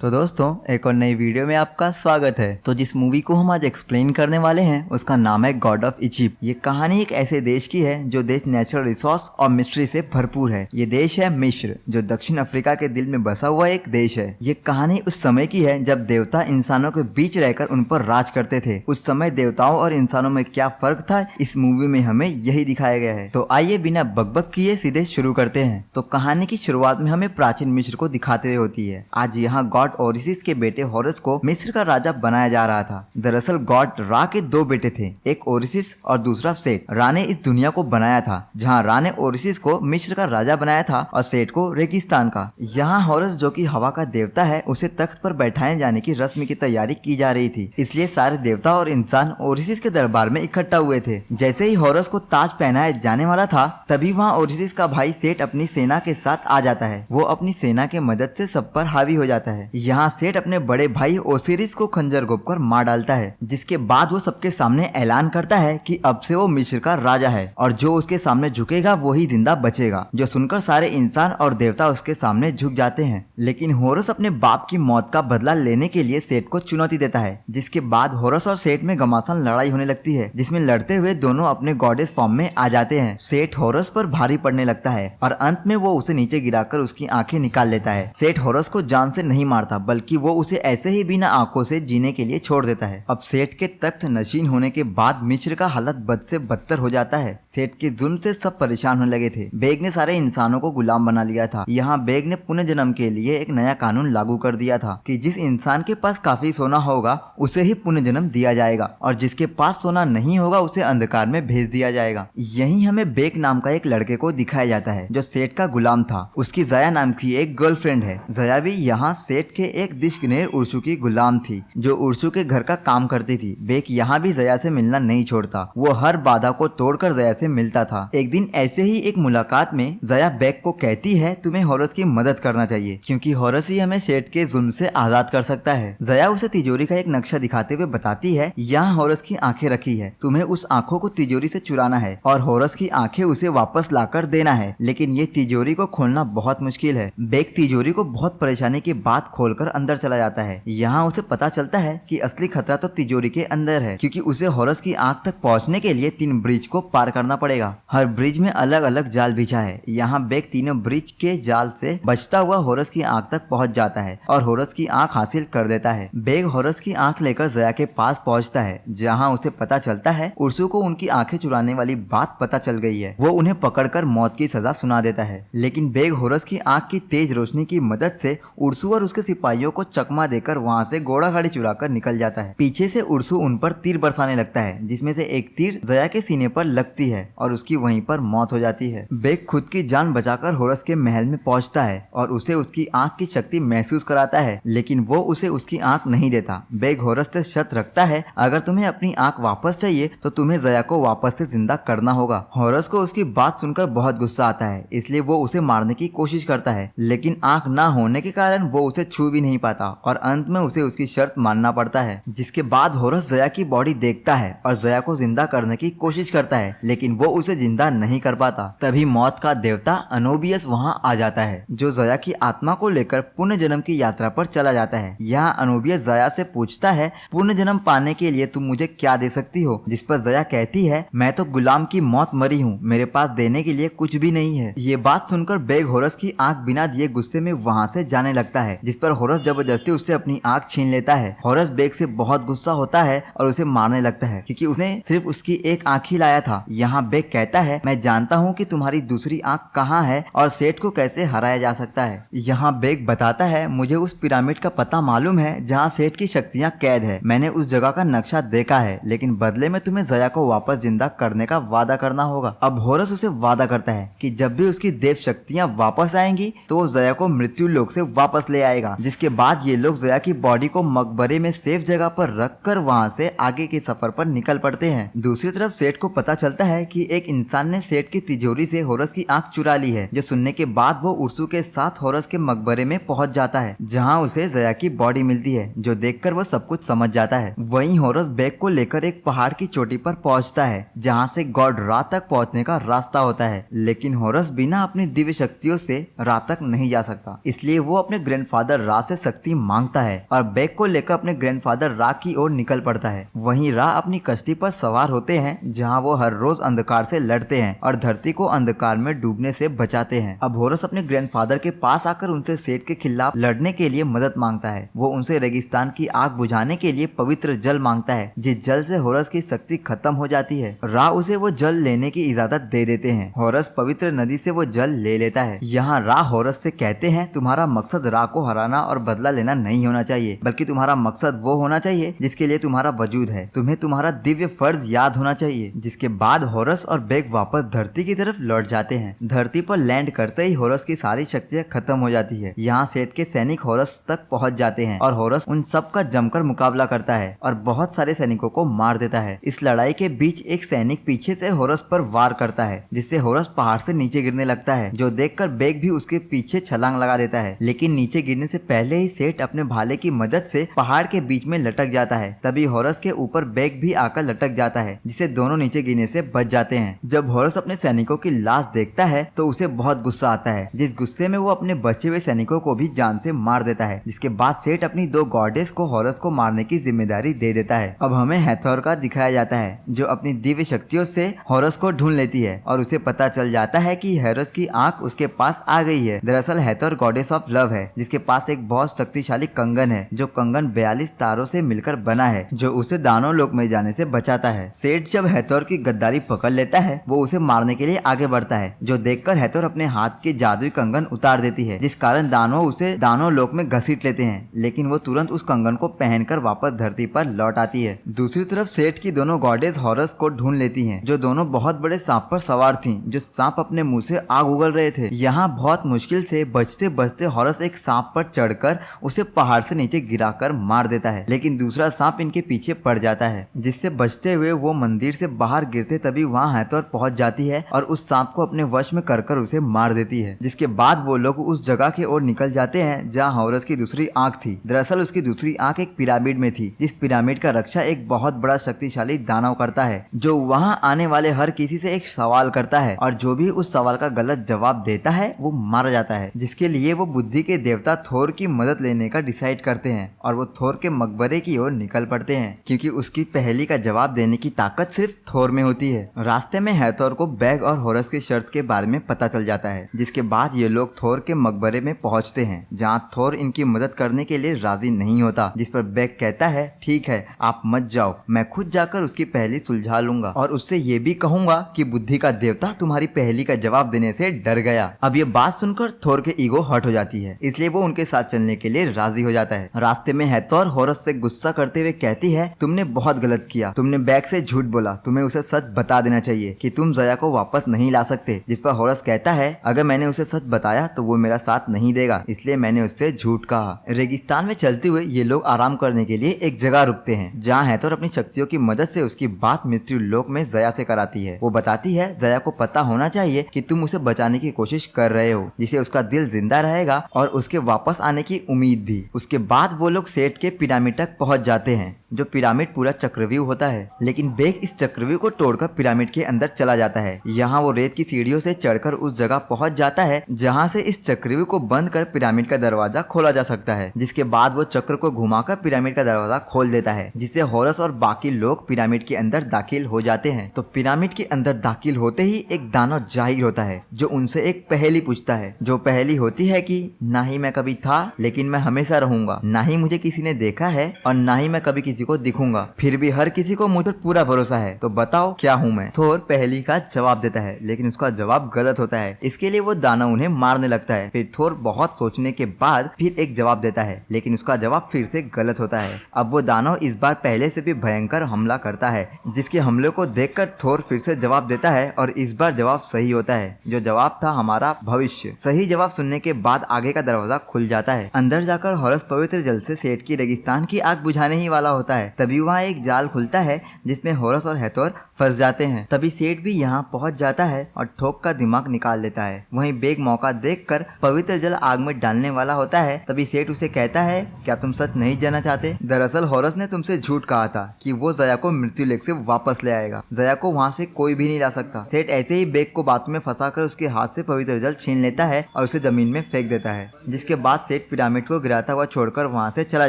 तो दोस्तों एक और नई वीडियो में आपका स्वागत है। तो जिस मूवी को हम आज एक्सप्लेन करने वाले हैं उसका नाम है गॉड ऑफ इजिप्ट। ये कहानी एक ऐसे देश की है जो देश नेचुरल रिसोर्स और मिस्ट्री से भरपूर है। ये देश है मिस्र, जो दक्षिण अफ्रीका के दिल में बसा हुआ एक देश है। ये कहानी उस समय की है जब देवता इंसानों के बीच रहकर उन पर राज करते थे। उस समय देवताओं और इंसानों में क्या फर्क था, इस मूवी में हमें यही दिखाया गया है। तो आइए बिना बकबक किए सीधे शुरू करते हैं। तो कहानी की शुरुआत में हमें प्राचीन मिस्र को दिखाते हुए होती है। आज यहाँ गॉड ओरिसिस के बेटे होरस को मिस्र का राजा बनाया जा रहा था। दरअसल गॉड रा के दो बेटे थे, एक ओरिसिस और दूसरा सेट। रा ने इस दुनिया को बनाया था, जहाँ रा ने ओरिसिस को मिस्र का राजा बनाया था और सेट को रेगिस्तान का। यहाँ होरस जो कि हवा का देवता है, उसे तख्त पर बैठाए जाने की रस्म की तैयारी की जा रही थी। इसलिए सारे देवता और इंसान ओरिसिस के दरबार में इकट्ठा हुए थे। जैसे ही होरस को ताज पहनाया जाने वाला था, तभी वहाँ ओरिसिस का भाई सेट अपनी सेना के साथ आ जाता है। वो अपनी सेना के मदद से सब पर हावी हो जाता है। यहाँ सेट अपने बड़े भाई ओसिरिस को खंजर घोंपकर मार डालता है, जिसके बाद वो सबके सामने ऐलान करता है कि अब से वो मिस्र का राजा है और जो उसके सामने झुकेगा वो ही जिंदा बचेगा। जो सुनकर सारे इंसान और देवता उसके सामने झुक जाते हैं। लेकिन होरस अपने बाप की मौत का बदला लेने के लिए सेट को चुनौती देता है, जिसके बाद होरस और सेट में घमासान लड़ाई होने लगती है, जिसमें लड़ते हुए दोनों अपने गॉडेस फॉर्म में आ जाते हैं। सेट होरस पर भारी पड़ने लगता है और अंत में वो उसे नीचे गिराकर उसकी आंखें निकाल लेता है। सेट होरस को जान से नहीं मारता, बल्कि वो उसे ऐसे ही बिना आंखों से जीने के लिए छोड़ देता है। अब सेठ के तख्त नशीन होने के बाद मिस्र का हालत बद से बदतर हो जाता है। सेठ के जुल्म से सब परेशान होने लगे थे। बेग ने सारे इंसानों को गुलाम बना लिया था। यहाँ बेग ने पुनर्जन्म के लिए एक नया कानून लागू कर दिया था कि जिस इंसान के पास काफी सोना होगा उसे ही पुनर्जन्म दिया जाएगा और जिसके पास सोना नहीं होगा उसे अंधकार में भेज दिया जाएगा। यही हमें बेग नाम का एक लड़के को दिखाया जाता है जो सेठ का गुलाम था। उसकी जया नाम की एक गर्लफ्रेंड है। जया भी यहाँ सेठ के एक दिशगनेर उर्सू की गुलाम थी, जो उर्सू के घर का काम करती थी। बेक यहाँ भी जया से मिलना नहीं छोड़ता। वो हर बाधा को तोड़कर जया से मिलता था। एक दिन ऐसे ही एक मुलाकात में जया बेक को कहती है, तुम्हें होरस की मदद करना चाहिए, क्योंकि होरस ही हमें सेठ के जुल्म से आजाद कर सकता है। जया उसे तिजोरी का एक नक्शा दिखाते हुए बताती है, यहाँ होरस की आंखें रखी है, तुम्हें उस आंखों को तिजोरी से चुराना है और होरस की आंखें उसे वापस लाकर देना है। लेकिन ये तिजोरी को खोलना बहुत मुश्किल है। बेक तिजोरी को बहुत परेशानी के बाद खोलकर अंदर चला जाता है। यहाँ उसे पता चलता है कि असली खतरा तो तिजोरी के अंदर है, क्योंकि उसे होरस की आंख तक पहुँचने के लिए 3 ब्रिज को पार करना पड़ेगा। हर ब्रिज में अलग अलग जाल बिछा है। यहाँ बेक तीनों ब्रिज के जाल से बचता हुआ होरस की आंख तक पहुँच जाता है और होरस की आंख हासिल कर देता है। बेग होरस की आंख लेकर जया के पास पहुँचता है, जहाँ उसे पता चलता है उर्सू को उनकी आंखें चुराने वाली बात पता चल गई है। वो उन्हें पकड़कर मौत की सजा सुना देता है। लेकिन बेग होरस की आंख की तेज रोशनी की मदद से उर्सू और उसके सिपाहियों को चकमा देकर वहाँ से घोड़ा गाड़ी चुराकर निकल जाता है। पीछे से उर्सू उन पर तीर बरसाने लगता है, जिसमें से एक तीर जया के सीने पर लगती है और उसकी वहीं पर मौत हो जाती है। बेग खुद की जान बचाकर होरस के महल में पहुंचता है और उसे उसकी आंख की शक्ति महसूस कराता है, लेकिन वो उसे उसकी आंख नहीं देता। बेग होरस से शर्त रखता है, अगर तुम्हें अपनी आंख वापस चाहिए तो तुम्हें जया को वापस से जिंदा करना होगा। होरस को उसकी बात सुनकर बहुत गुस्सा आता है, इसलिए वो उसे मारने की कोशिश करता है, लेकिन आंख ना होने के कारण वो उसे छू भी नहीं पाता और अंत में उसे उसकी शर्त मानना पड़ता है। जिसके बाद होरस जया की बॉडी देखता है और जया को जिंदा करने की कोशिश करता है, लेकिन वो उसे जिंदा नहीं कर पाता। तभी मौत का देवता अनोबियस वहाँ आ जाता है, जो जया की आत्मा को लेकर पुनर्जन्म की यात्रा पर चला जाता है। यहाँ अनोबियस जया से पूछता है, पुनर्जन्म पाने के लिए तुम मुझे क्या दे सकती हो? जिस पर जया कहती है, मैं तो गुलाम की मौत मरी हूँ, मेरे पास देने के लिए कुछ भी नहीं है। ये बात सुनकर बेग होरस की आंख बिना दिए गुस्से में वहाँ से जाने लगता है, जिस पर होरस जबरदस्ती उससे अपनी आंख छीन लेता है। होरस बेग से बहुत गुस्सा होता है और उसे मारने लगता है, क्योंकि उसने सिर्फ उसकी एक आंख ही लाया था। यहाँ बेग कहता है, मैं जानता हूँ कि तुम्हारी दूसरी आंख कहाँ है और सेठ को कैसे हराया जा सकता है। यहाँ बेग बताता है, मुझे उस पिरामिड का पता मालूम है जहाँ सेठ की शक्तियाँ कैद है। मैंने उस जगह का नक्शा देखा है, लेकिन बदले में तुम्हें जया को वापस जिंदा करने का वादा करना होगा। अब होरस उसे वादा करता है कि जब भी उसकी देव शक्तियाँ वापस आएंगी तो वो जया को मृत्यु लोक से वापस ले आएगा। जिसके बाद ये लोग जया की बॉडी को मकबरे में सेफ जगह पर रखकर वहाँ से आगे के सफर पर निकल पड़ते हैं। दूसरी तरफ सेठ को पता चलता है कि एक इंसान ने सेठ की तिजोरी से होरस की आंख चुरा ली है, जो सुनने के बाद वो उर्सू के साथ होरस के मकबरे में पहुंच जाता है, जहां उसे जया की बॉडी मिलती है, जो देखकर वो सब कुछ समझ जाता है। वहीं होरस बेग को लेकर एक पहाड़ की चोटी पर पहुंचता है, जहां से गॉड रा तक पहुंचने का रास्ता होता है। लेकिन होरस बिना अपनी दिव्य शक्तियों से रा तक नहीं जा सकता, इसलिए वो अपने ग्रैंडफादर रा से शक्ति मांगता है और बैग को लेकर अपने ग्रैंडफादर रा की ओर निकल पड़ता है। वहीं रा अपनी कश्ती पर सवार होते हैं जहां वो हर रोज अंधकार से लड़ते हैं और धरती को अंधकार में डूबने से बचाते हैं। अब होरस अपने ग्रैंडफादर के पास आकर उनसे सेठ के खिलाफ लड़ने के लिए मदद मांगता है। वो उनसे रेगिस्तान की आग बुझाने के लिए पवित्र जल मांगता है, जिस जल से होरस की शक्ति खत्म हो जाती है। रा उसे वो जल लेने की इजाजत दे देते हैं। होरस पवित्र नदी से वो जल ले लेता है। यहाँ रा होरस से कहते हैं, तुम्हारा मकसद रा को हराना और बदला लेना नहीं होना चाहिए, बल्कि तुम्हारा मकसद वो होना चाहिए जिसके लिए तुम्हारा वजूद है। तुम्हें तुम्हारा दिव्य फर्ज याद होना चाहिए। जिसके बाद होरस और बैग वापस धरती की तरफ लौट जाते हैं। धरती पर लैंड करते ही होरस की सारी शक्तियाँ खत्म हो जाती है। यहाँ सेठ के सैनिक होरस तक पहुँच जाते हैं और होरस उन सब का जमकर मुकाबला करता है और बहुत सारे सैनिकों को मार देता है। इस लड़ाई के बीच एक सैनिक पीछे से होरस पर वार करता है, जिससे होरस पहाड़ से नीचे गिरने लगता है, जो देखकर बैग भी उसके पीछे छलांग लगा देता है। लेकिन नीचे गिरने से पहले ही सेठ अपने भाले की मदद से पहाड़ के बीच में लटक जाता है। तभी होरस के ऊपर बैग भी आकर लटक जाता है, जिससे दोनों नीचे गिरने से बच जाते हैं। जब होरस अपने सैनिकों की लाश देखता है तो उसे बहुत गुस्सा आता है, जिस गुस्से में वो अपने बचे हुए सैनिकों को भी जान से मार देता है। जिसके बाद सेठ अपनी 2 गॉडेस को होरस को मारने की जिम्मेदारी दे देता है। अब हमें हैथोर का दिखाया जाता है, जो अपनी दिव्य शक्तियों से होरस को ढूंढ लेती है और उसे पता चल जाता है कि होरस की आंख उसके पास आ गई है। दरअसल हैथोर गॉडेस ऑफ लव है, जिसके पास एक बहुत शक्तिशाली कंगन है, जो कंगन 42 तारों से मिलकर बना है, जो उसे दानव लोक में जाने से बचाता है। सेठ जब हैथोर की गद्दारी पकड़ लेता है, वो उसे मारने के लिए आगे बढ़ता है, जो देखकर हैथोर अपने हाथ की जादुई कंगन उतार देती है, जिस कारण दानव उसे दानव लोक में घसीट लेते हैं। लेकिन वो तुरंत उस कंगन को पहनकर वापस धरती पर लौट आती है। दूसरी तरफ सेठ की दोनों गॉडेस होरस को ढूंढ लेती हैं, जो दोनों बहुत बड़े सांप पर सवार थीं, जो सांप अपने मुंह से आग उगल रहे थे। यहाँ बहुत मुश्किल से बचते बचते होरस एक सांप पर चढ़कर उसे पहाड़ से नीचे गिराकर मार देता है, लेकिन दूसरा सांप इनके पीछे पड़ जाता है, जिससे बचते हुए वो मंदिर से बाहर गिरते तभी वहाँ हैथोर पहुंच जाती है और उस सांप को अपने वश में कर उसे मार देती है। जिसके बाद वो लोग उस जगह की ओर निकल जाते हैं जहाँ होरस की दूसरी आंख थी। दरअसल उसकी दूसरी आंख एक पिरामिड में थी, जिस पिरामिड का रक्षा एक बहुत बड़ा शक्तिशाली दानव करता है, जो वहाँ आने वाले हर किसी से एक सवाल करता है और जो भी उस सवाल का गलत जवाब देता है वो मारा जाता है। जिसके लिए वो बुद्धि के देवता थोर की मदद लेने का डिसाइड करते हैं और वो थोर के मकबरे की ओर निकल पड़ते हैं, क्योंकि उसकी पहेली का जवाब देने की ताकत सिर्फ थोर में होती है। रास्ते में हैथोर को बैग और होरस की शर्त के बारे में पता चल जाता है, जिसके बाद ये लोग थोर के मकबरे में पहुंचते हैं, जहाँ थोर इनकी मदद करने के लिए राजी नहीं होता। जिस पर बैग कहता है, ठीक है आप मत जाओ, मैं खुद जाकर उसकी पहेली सुलझा लूंगा और उससे ये भी कहूंगा कि बुद्धि का देवता तुम्हारी पहेली का जवाब देने से डर गया। अब ये बात सुनकर थोर के ईगो हर्ट हो जाती है, इसलिए वो उनके साथ चलने के लिए राजी हो जाता है। रास्ते में हैथोर होरस से गुस्सा करते हुए कहती है, तुमने बहुत गलत किया, तुमने बैग से झूठ बोला, तुम्हें उसे सच बता देना चाहिए कि तुम जया को वापस नहीं ला सकते। जिस पर होरस कहता है, अगर मैंने उसे सच बताया तो वो मेरा साथ नहीं देगा, इसलिए मैंने उससे झूठ कहा। रेगिस्तान में चलते हुए ये लोग आराम करने के लिए एक जगह रुकते हैं, जहाँ हैथोर अपनी शक्तियों की मदद से उसकी बात मृत्यु लोक में जया से कराती है। वो बताती है, जया को पता होना चाहिए कि तुम उसे बचाने की कोशिश कर रहे हो, जिससे उसका दिल जिंदा रहेगा और उसके वापस आने की उम्मीद भी। उसके बाद वो लोग सेठ के पिरामिड तक पहुंच जाते हैं, जो पिरामिड पूरा चक्रव्यूह होता है, लेकिन बैग इस चक्रव्यूह को तोड़कर पिरामिड के अंदर चला जाता है। यहाँ वो रेत की सीढ़ियों से चढ़कर उस जगह पहुंच जाता है जहाँ से इस चक्रव्यूह को बंद कर पिरामिड का दरवाजा खोला जा सकता है। जिसके बाद वो चक्र को घुमाकर पिरामिड का दरवाजा खोल देता है, जिससे होरस और बाकी लोग पिरामिड के अंदर दाखिल हो जाते हैं। तो पिरामिड के अंदर दाखिल होते ही एक दानव जाहिर होता है, जो उनसे एक पहेली पूछता है, जो पहेली होती है कि ना ही मैं कभी था लेकिन मैं हमेशा रहूंगा, ना ही मुझे किसी ने देखा है और ना ही मैं कभी किसी को दिखूंगा, फिर भी हर किसी को मुझ पर पूरा भरोसा है, तो बताओ क्या हूँ मैं। थोर पहेली का जवाब देता है, लेकिन उसका जवाब गलत होता है। इसके लिए वो दानव उन्हें मारने लगता है। फिर थोर बहुत सोचने के बाद फिर एक जवाब देता है, लेकिन उसका जवाब फिर से गलत होता है। अब वो दानव इस बार पहले से भी भयंकर हमला करता है, जिसके हमले को देखकर थोर फिर से जवाब देता है और इस बार जवाब सही होता है, जो जवाब था हमारा भविष्य। सही जवाब सुनने के बाद आगे का दरवाजा खुल जाता है। अंदर जाकर होरस पवित्र जल से सेठ की रेगिस्तान की आग बुझाने ही वाला होता है। तभी वहाँ एक जाल खुलता है, जिसमें होरस और हैथोर फंस जाते हैं। तभी सेठ भी यहाँ पहुँच जाता है और ठोक का दिमाग निकाल लेता है। वहीं बेग मौका देखकर पवित्र जल आग में डालने वाला होता है। तभी सेठ उसे कहता है, क्या तुम सच नहीं जानना चाहते? दरअसल हॉरस ने तुमसे झूठ कहा था कि वो जया को मृत्यु लेक से वापस ले आएगा। जया को वहाँ से कोई भी नहीं ला सकता। सेठ ऐसे ही बेग को बात में फंसाकर उसके हाथ से पवित्र जल छीन लेता है और उसे जमीन में फेंक देता है, जिसके बाद सेठ पिरामिड को गिराता हुआ छोड़कर वहाँ से चला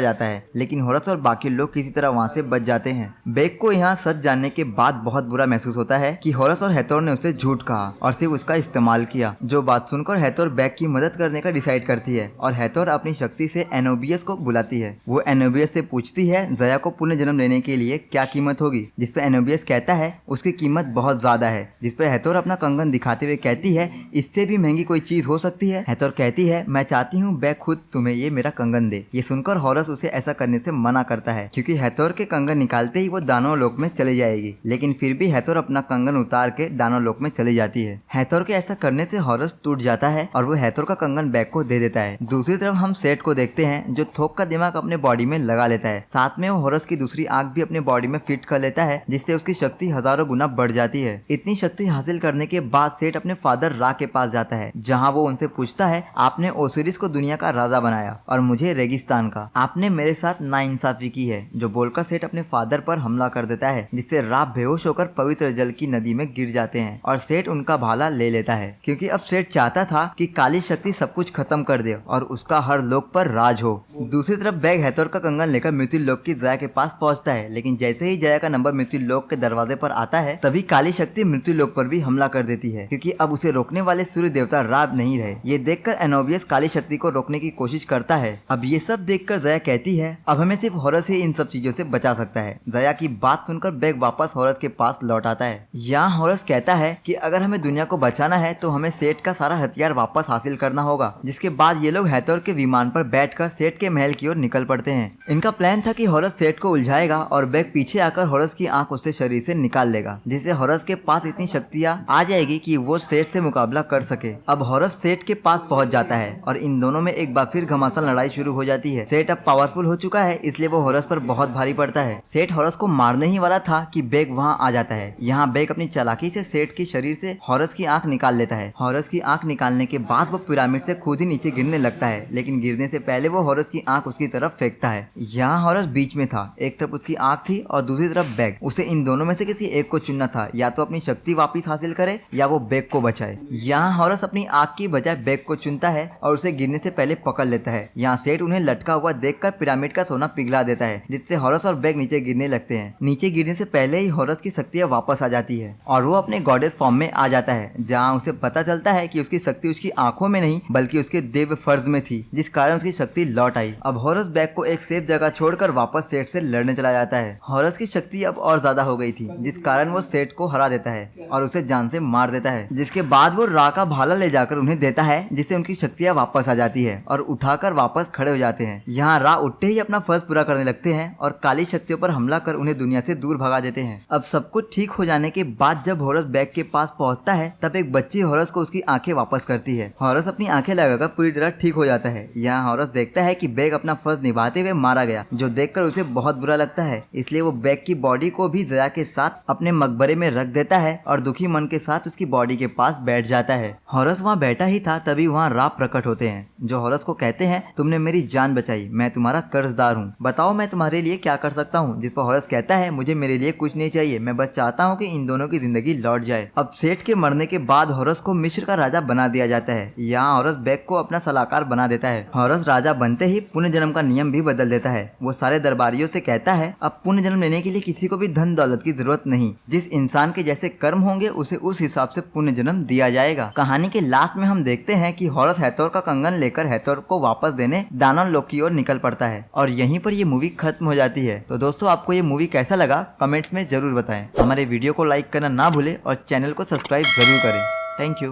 जाता है। लेकिन हॉरस और बाकी लोग किसी तरह वहाँ से बच जाते हैं। बेग को यहाँ सच जानने के बाद बहुत बुरा महसूस होता है कि हॉरस और हैथोर ने उसे झूठ कहा और सिर्फ उसका इस्तेमाल किया। जो बात सुनकर हैथोर बेग की मदद करने का डिसाइड करती है और हैथोर अपनी शक्ति से एनोबियस को बुलाती है। वो एनोबियस से पूछती है जया को पुनः जन्म लेने के लिए क्या कीमत होगी, जिसपे एनोबियस कहता है उसकी कीमत बहुत ज्यादा है। जिसपर हैथोर अपना कंगन दिखाते हुए कहती है इससे भी महंगी कोई चीज हो सकती है। हैथोर कहती है मैं चाहती हूँ बेग खुद तुम्हें ये मेरा कंगन दे। ये सुनकर हॉरस उसे ऐसा करने से मना करता है क्योंकि हैथोर के कंगन निकालते ही वो दानव लोक में चली जाएगी। लेकिन फिर भी हैथोर अपना कंगन उतार के दानव लोक में चली जाती है। हैथोर के ऐसा करने से हॉरस टूट जाता है और वो हैथोर का कंगन बेग को दे देता है। दूसरी तरफ हम सेठ को देखते हैं जो थोक का दिमाग अपने बॉडी में लगा लेता है। साथ में वो हॉरस की दूसरी आंख भी अपने बॉडी में फिट कर लेता है, जिससे उसकी शक्ति हजारों गुना बढ़ जाती है। इतनी शक्ति हासिल करने के बाद सेठ अपने फादर रा के पास जाता है, जहाँ वो उनसे पूछता है आपने ओसिरिस को दुनिया का राजा बनाया और मुझे रेगिस्तान का। आपने मेरे साथ नाइंसाफी की है। जो बोलकर सेठ अपने फादर पर हमला कर देता है, जिससे रा बेहोश होकर पवित्र जल की नदी में गिर जाते हैं और सेठ उनका भाला ले लेता है, क्योंकि अब सेठ चाहता था कि काली शक्ति सब कुछ खत्म कर दे और उसका हर लोक पर राज हो। दूसरी तरफ बेग हैथोर का कंगन लेकर मृत्यु लोक की जया के पास पहुंचता है, लेकिन जैसे ही जया का नंबर मृत्यु लोक के दरवाजे पर आता है तभी काली शक्ति मृत्यु लोक पर भी हमला कर देती है, क्योंकि अब उसे रोकने वाले सूर्य देवता राब नहीं रहे। ये देखकर एनोबियस काली शक्ति को रोकने की कोशिश करता है। अब ये सब देखकर जया कहती है अब हमें सिर्फ हॉरस ही इन सब चीजों से बचा सकता है। जया की बात सुनकर बेग वापस हॉरस के पास लौट आता है। यहाँ हॉरस कहता है कि अगर हमें दुनिया को बचाना है तो हमें सेठ का सारा हथियार वापस हासिल करना होगा। जिसके बाद ये लोग हैथोर के विमान पर बैठकर सेठ के महल की ओर निकल पड़ते हैं। इनका प्लान था कि हॉरस सेठ को उलझाएगा और बेग पीछे आकर हॉरस की आंख उससे शरीर से निकाल लेगा, जिससे हॉरस के पास इतनी शक्तियाँ आ जाएगी कि वो सेठ से मुकाबला कर सके। अब हॉरस सेठ के पास पहुंच जाता है और इन दोनों में एक बार फिर घमासान लड़ाई शुरू हो जाती है। सेठ अब पावरफुल हो चुका है, इसलिए वो हॉरस पर बहुत भारी पड़ता है। सेठ हॉरस को मारने ही वाला था कि बेग वहाँ आ जाता है। यहाँ बेग अपनी चालाकी से सेठ के शरीर से हॉरस की आंख निकाल लेता है। हॉरस की आंख निकालने के बाद वो पिरामिड से खुद ही नीचे गिरने लगता है, लेकिन गिरने से पहले वो हॉरस की आंख उसकी तरफ फेंकता है। यहाँ हॉरस बीच में था, एक तरफ उसकी आंख थी और दूसरी तरफ बेग। उसे इन दोनों में से किसी एक को चुनना था, या तो अपनी शक्ति वापिस हासिल करे या वो बेग को बचाए। यहाँ हॉरस अपनी आंख की बजाय बेग को चुनता है और उसे गिरने से पहले पकड़ लेता है। यहाँ सेठ उन्हें लटका हुआ देखकर पिरामिड का सोना पिघला देता है, जिससे हॉरस और बेग नीचे गिरने लगते हैं। नीचे गिरने से पहले ही हॉरस की शक्तियाँ वापस आ जाती है और वो अपने गॉडेस फॉर्म में आ जाता है, जहाँ उसे पता चलता है कि उसकी शक्ति उसकी आंखों में नहीं बल्कि उसके दिव्य फर्ज में थी, जिस कारण उसकी शक्ति लौट आई। अब हॉरस बेग को एक सेफ जगह छोड़कर वापस सेठ से लड़ने चला जाता है। हॉरस की शक्ति अब और ज्यादा हो गई थी, जिस कारण वो सेठ को हरा देता है और उसे जान से मार देता है। जिसके बाद वो रा का भाला ले जाकर उन्हें देता है, जिससे उनकी शक्तियाँ वापस आ जाती है और उठाकर वापस खड़े हो जाते हैं। यहाँ रा उठते ही अपना फर्ज पूरा करने लगते हैं और काली शक्तियों पर हमला कर उन्हें दुनिया से दूर भगा देते हैं। अब सब कुछ ठीक हो जाने के बाद जब हॉरस बेग के पास पहुंचता है तब एक बच्ची हॉरस को उसकी आंखें वापस करती है। हॉरस अपनी आंखें लगाकर पूरी तरह ठीक हो जाता है। यहाँ हॉरस देखता है कि बेग अपना फर्ज निभाते हुए मारा गया, जो देखकर उसे बहुत बुरा लगता है। इसलिए वो बेग की बॉडी को भी जया के साथ अपने मकबरे में रख देता है और दुखी मन के साथ उसकी बॉडी के पास बैठ जाता है। हॉरस वहाँ बैठा ही था तभी वहाँ रा प्रकट होते हैं, जो हॉरस को कहते हैं तुमने मेरी जान बचाई, मैं तुम्हारा कर्जदार हूँ, बताओ मैं तुम्हारे लिए क्या कर सकता हूँ। जिस पर हॉरस कहता है मुझे मेरे लिए कुछ नहीं चाहिए, मैं बस चाहता हूँ कि इन दोनों की जिंदगी लौट जाए। अब सेठ के मरने के बाद हॉरस को मिस्र का राजा बना दिया जाता है। यहाँ हॉरस बेग को अपना सलाहकार बना देता है। हॉरस राजा बनते ही पुनर्जन्म का नियम भी बदल देता है। वो सारे दरबारियों से कहता है अब पुनर्जन्म लेने के लिए किसी को भी धन दौलत की जरूरत नहीं, जिस इंसान के जैसे कर्म होंगे उसे उस हिसाब से पुनर्जन्म दिया जाएगा। कहानी के लास्ट में हम देखते हैं कि हॉरस हैथोर का कंगन लेकर हैथोर को वापस देने दानव लोक की ओर निकल पड़ता है और यहीं पर ये मूवी खत्म हो जाती है। तो दोस्तों आपको ये मूवी कैसा लगा कमेंट्स में जरूर बताएं। हमारे वीडियो को लाइक करना ना भूले और चैनल को सब्सक्राइब जरूर करें। Thank you.